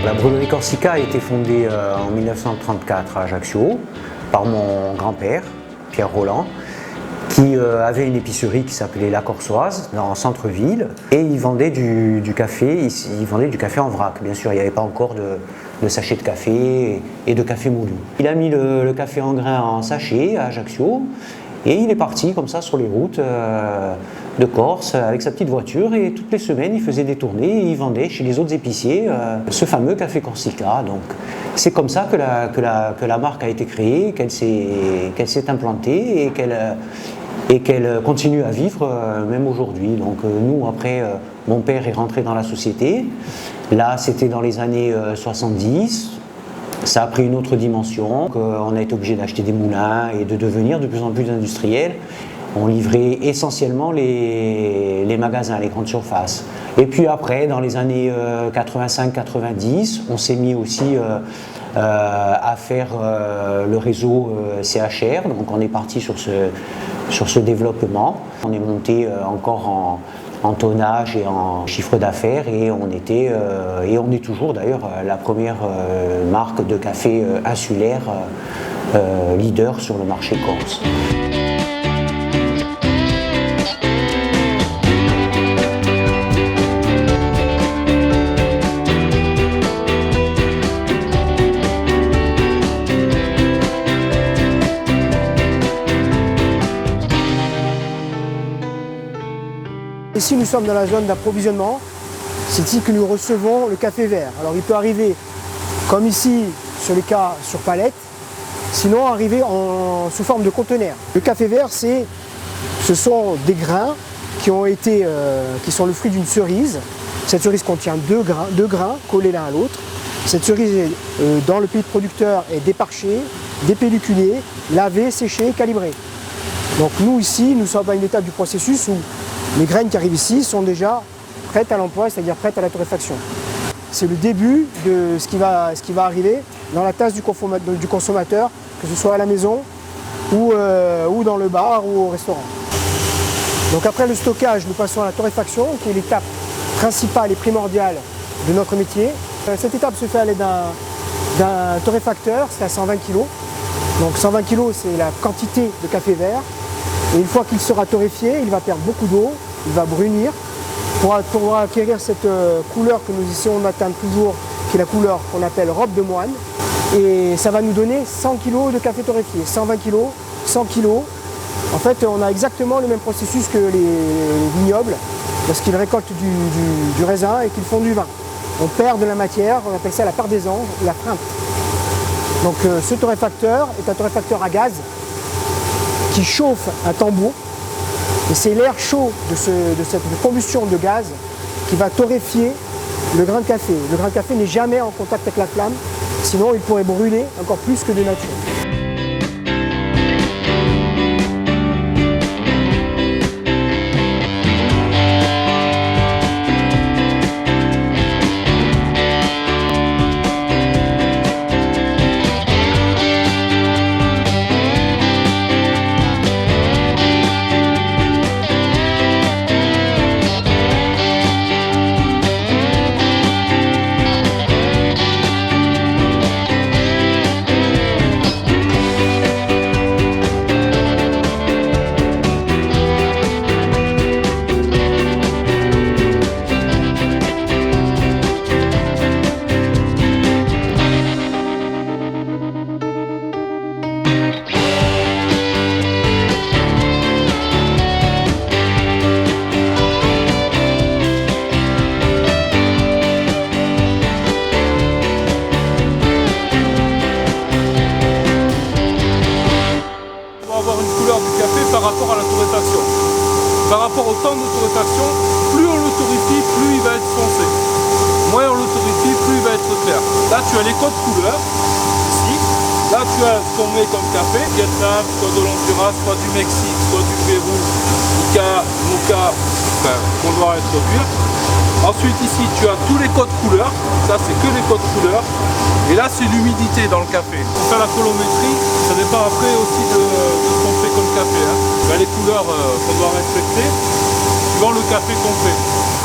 La brûlerie Corsica a été fondée en 1934 à Ajaccio par mon grand-père, Pierre Roland, qui avait une épicerie qui s'appelait La Corsoise, dans le centre-ville, et il vendait du café, il vendait du café en vrac. Bien sûr, il n'y avait pas encore de sachets de café et de café moulu. Il a mis le café en grains en sachet à Ajaccio, et il est parti comme ça sur les routes de Corse avec sa petite voiture, et toutes les semaines il faisait des tournées et il vendait chez les autres épiciers ce fameux café Corsica. Donc c'est comme ça que la marque a été créée, qu'elle s'est implantée et qu'elle continue à vivre même aujourd'hui. Donc nous, après, mon père est rentré dans la société. Là, c'était dans les années 70. Ça a pris une autre dimension. On a été obligé d'acheter des moulins et de devenir de plus en plus industriel. On livrait essentiellement les magasins, les grandes surfaces. Et puis après, dans les années 85-90, on s'est mis aussi à faire le réseau CHR. Donc on est parti sur ce développement. On est monté encore en tonnage et en chiffre d'affaires, et on est toujours d'ailleurs la première marque de café insulaire leader sur le marché corse. Ici, nous sommes dans la zone d'approvisionnement. C'est ici que nous recevons le café vert. Alors, il peut arriver, comme ici, sur les cas sur palette, sinon arriver sous forme de conteneur. Le café vert, ce sont des grains qui sont le fruit d'une cerise. Cette cerise contient deux grains collés l'un à l'autre. Cette cerise, dans le pays de producteur, est déparchée, dépelliculée, lavée, séchée, calibrée. Donc nous, ici, nous sommes à une étape du processus où les graines qui arrivent ici sont déjà prêtes à l'emploi, c'est-à-dire prêtes à la torréfaction. C'est le début de ce qui va arriver dans la tasse du consommateur, que ce soit à la maison ou dans le bar ou au restaurant. Donc après le stockage, nous passons à la torréfaction, qui est l'étape principale et primordiale de notre métier. Cette étape se fait à l'aide d'un torréfacteur, c'est à 120 kg. Donc 120 kg, c'est la quantité de café vert. Et une fois qu'il sera torréfié, il va perdre beaucoup d'eau, il va brunir pour acquérir cette couleur que nous ici on atteint toujours, qui est la couleur qu'on appelle robe de moine. Et ça va nous donner 100 kg de café torréfié, 120 kg, 100 kg. En fait, on a exactement le même processus que les vignobles, parce qu'ils récoltent du raisin et qu'ils font du vin. On perd de la matière, on appelle ça la part des anges, la freinte. Donc ce torréfacteur est un torréfacteur à gaz qui chauffe un tambour, et c'est l'air chaud de cette combustion de gaz qui va torréfier le grain de café. Le grain de café n'est jamais en contact avec la flamme, sinon il pourrait brûler encore plus que de nature. par rapport à la torréfaction. Par rapport au temps de torréfaction, plus on le torréfie, plus il va être foncé. Moins on le torréfie, plus il va être clair. Là tu as les codes couleurs, ici. Là tu as ce qu'on met comme café, Vietnam, soit de l'Honduras, soit du Mexique, soit du Pérou, Mocha, enfin, qu'on doit introduire. Ensuite ici tu as tous les codes couleurs, ça c'est que les codes couleurs. Et là c'est l'humidité dans le café. Pour faire la colorimétrie, ça dépend après aussi de ce qu'on fait comme café. Hein. Ben, les couleurs qu'on doit respecter, suivant le café qu'on fait.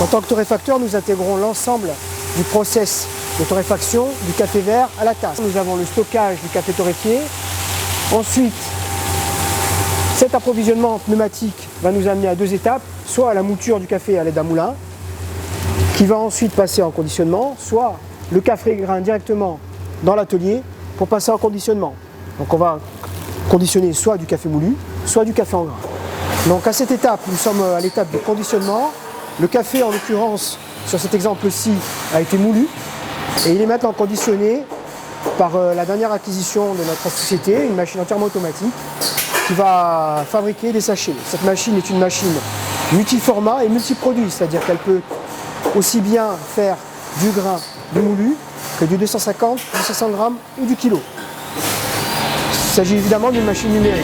En tant que torréfacteur, nous intégrons l'ensemble du process de torréfaction du café vert à la tasse. Nous avons le stockage du café torréfié. Ensuite, cet approvisionnement pneumatique va nous amener à deux étapes, soit à la mouture du café à l'aide d'un moulin, qui va ensuite passer en conditionnement, soit le café grain directement dans l'atelier pour passer en conditionnement. Donc on va conditionner soit du café moulu, soit du café en grain. Donc à cette étape, nous sommes à l'étape du conditionnement. Le café, en l'occurrence, sur cet exemple-ci, a été moulu et il est maintenant conditionné par la dernière acquisition de notre société, une machine entièrement automatique qui va fabriquer des sachets. Cette machine est une machine multiformat et multiproduit, c'est-à-dire qu'elle peut aussi bien faire du grain, du moulu, que du 250, du 500 grammes ou du kilo. Il s'agit évidemment d'une machine numérique.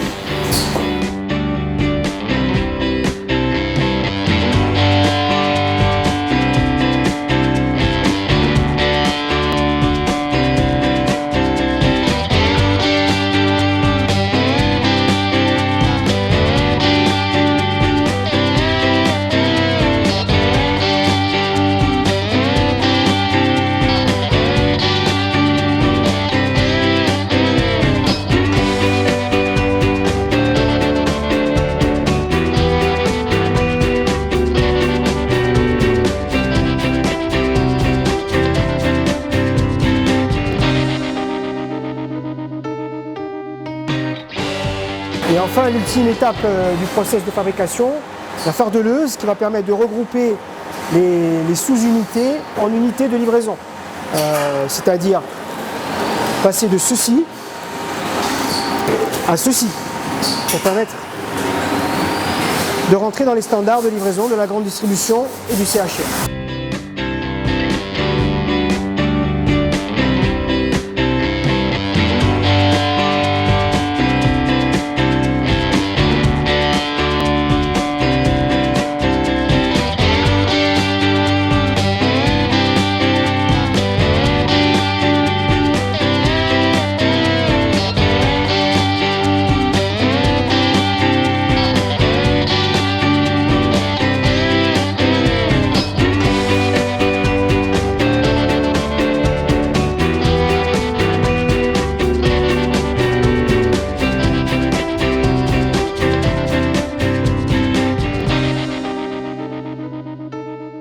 Et enfin, l'ultime étape du process de fabrication, la fardeleuse qui va permettre de regrouper les sous-unités en unités de livraison. C'est-à-dire passer de ceci à ceci, pour permettre de rentrer dans les standards de livraison de la grande distribution et du CHR.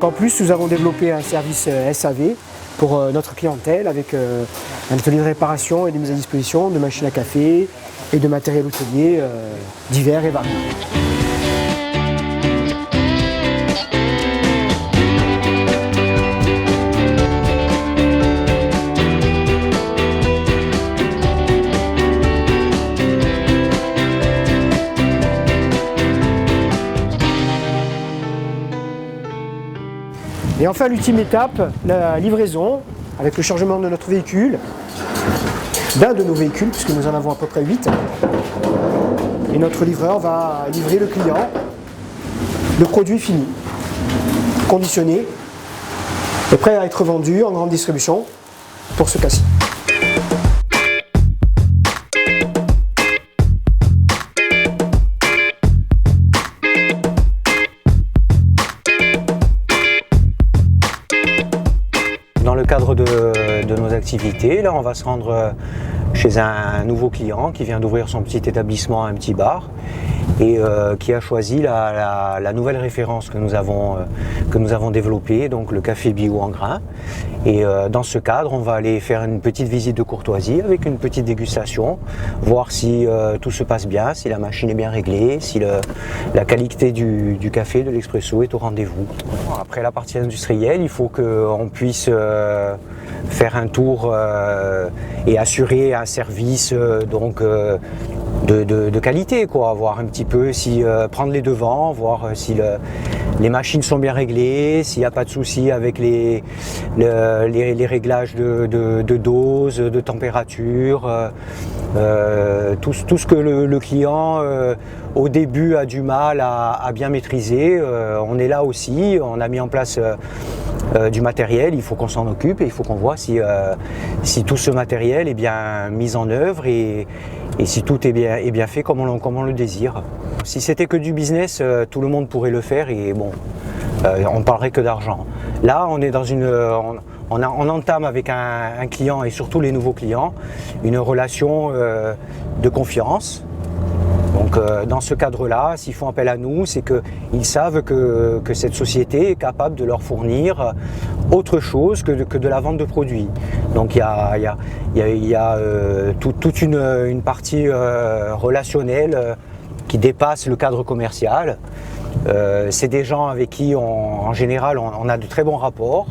En plus, nous avons développé un service SAV pour notre clientèle avec un atelier de réparation et de mise à disposition de machines à café et de matériel hôtelier divers et variés. Et enfin, l'ultime étape, la livraison, avec le chargement de notre véhicule, d'un de nos véhicules, puisque nous en avons à peu près 8. Et notre livreur va livrer le client le produit fini, conditionné, et prêt à être vendu en grande distribution pour ce cas-ci. Dans le cadre de nos activités, là on va se rendre chez un nouveau client qui vient d'ouvrir son petit établissement, un petit bar, et qui a choisi la nouvelle référence que nous avons développée, donc le café bio en grains. Et dans ce cadre, on va aller faire une petite visite de courtoisie avec une petite dégustation, voir si tout se passe bien, si la machine est bien réglée, si la qualité du café, de l'expresso est au rendez-vous. Après la partie industrielle, il faut qu'on puisse faire un tour et assurer un service de qualité, quoi. Voir un petit peu si prendre les devants, voir si les machines sont bien réglées, s'il n'y a pas de souci avec les réglages de dose, de température, tout ce que le client au début a du mal à bien maîtriser. On est là aussi, on a mis en place du matériel, il faut qu'on s'en occupe et il faut qu'on voit si tout ce matériel est bien mis en œuvre et si tout est bien fait comme on le désire. Si c'était que du business, tout le monde pourrait le faire et bon, on parlerait que d'argent. Là, on est dans on entame avec un client et surtout les nouveaux clients une relation de confiance. Donc dans ce cadre-là, s'ils font appel à nous, c'est qu'ils savent que cette société est capable de leur fournir autre chose que de la vente de produits. Donc il y a toute une partie relationnelle qui dépasse le cadre commercial. C'est des gens avec qui en général on a de très bons rapports.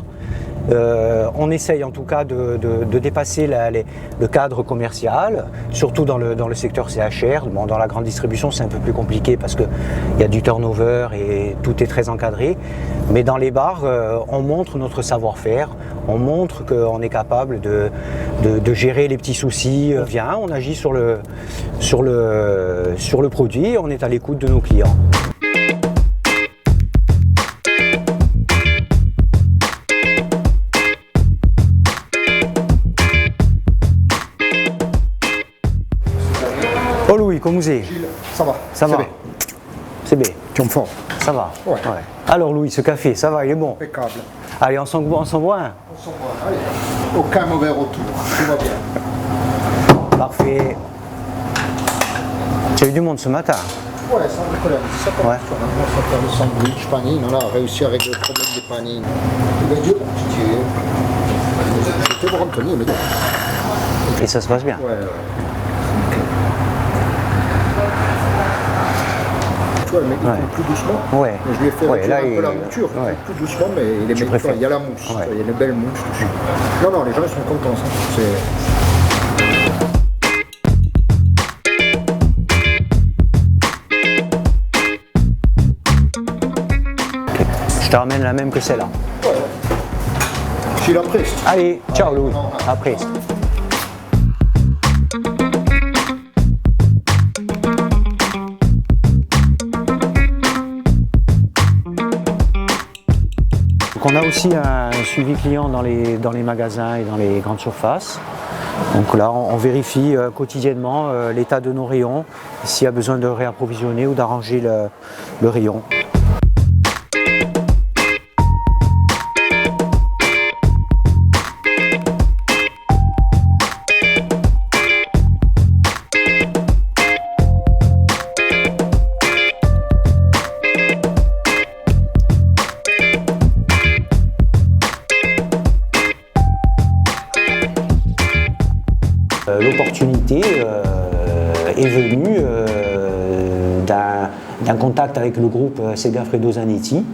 On essaye en tout cas de dépasser le cadre commercial, surtout dans le secteur CHR. Bon, dans la grande distribution c'est un peu plus compliqué parce qu'il y a du turnover et tout est très encadré. Mais dans les bars, on montre notre savoir-faire, on montre qu'on est capable de gérer les petits soucis. On agit sur le produit, on est à l'écoute de nos clients. Oh Louis, comment vous êtes? Ça va. Ça va. C'est bien. Tu es en forme? Ça va. Ouais. Alors Louis, ce café, ça va, il est bon? Impeccable. Allez, on s'en boit un? On s'en va. Allez. Aucun mauvais retour. Tout va bien. Parfait. Tu as eu du monde ce matin? Ouais, ça me collègue. Ça Ouais. on va faire le sandwich, panine. On a réussi à régler le problème des panines. Mais Dieu, c'était pour Anthony, mais Et ça se passe bien? ouais. Tu vois, le mec il coule plus doucement. Ouais. Mais je lui ai fait retirer là, un peu la mouture. Il ouais. coule plus doucement, mais il est Tu préfères. il y a la mousse. Ouais. Il y a une belle mousse dessus. Non, les gens ils sont contents. Ça. Je te ramène la même que celle-là. Je suis là presque. Allez, ciao Louis, après. Donc on a aussi un suivi client dans les magasins et dans les grandes surfaces. Donc là, on vérifie quotidiennement l'état de nos rayons, s'il y a besoin de réapprovisionner ou d'arranger le rayon. L'opportunité est venue d'un contact avec le groupe Segafredo Zanetti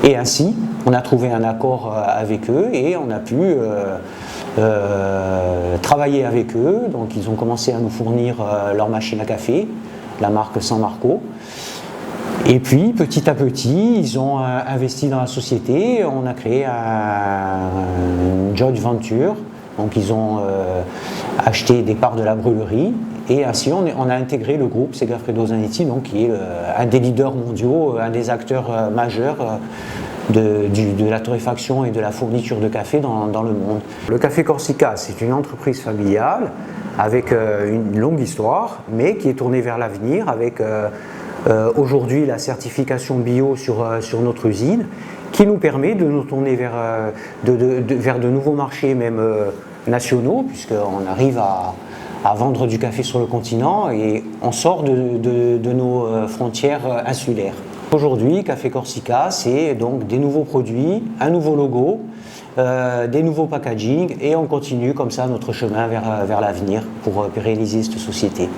et ainsi on a trouvé un accord avec eux et on a pu travailler avec eux. Donc ils ont commencé à nous fournir leur machine à café, la marque San Marco. Et puis petit à petit ils ont investi dans la société, on a créé une joint venture. Donc ils ont acheté des parts de la brûlerie et ainsi on a intégré le groupe Segafredo Zanetti, donc qui est un des leaders mondiaux, un des acteurs majeurs de la torréfaction et de la fourniture de café dans le monde. Le Café Corsica, c'est une entreprise familiale avec une longue histoire, mais qui est tournée vers l'avenir avec aujourd'hui la certification bio sur notre usine, qui nous permet de nous tourner vers de nouveaux marchés, même nationaux, puisqu'on arrive à vendre du café sur le continent et on sort de nos frontières insulaires. Aujourd'hui, Café Corsica, c'est donc des nouveaux produits, un nouveau logo, des nouveaux packaging et on continue comme ça notre chemin vers l'avenir pour pérenniser cette société.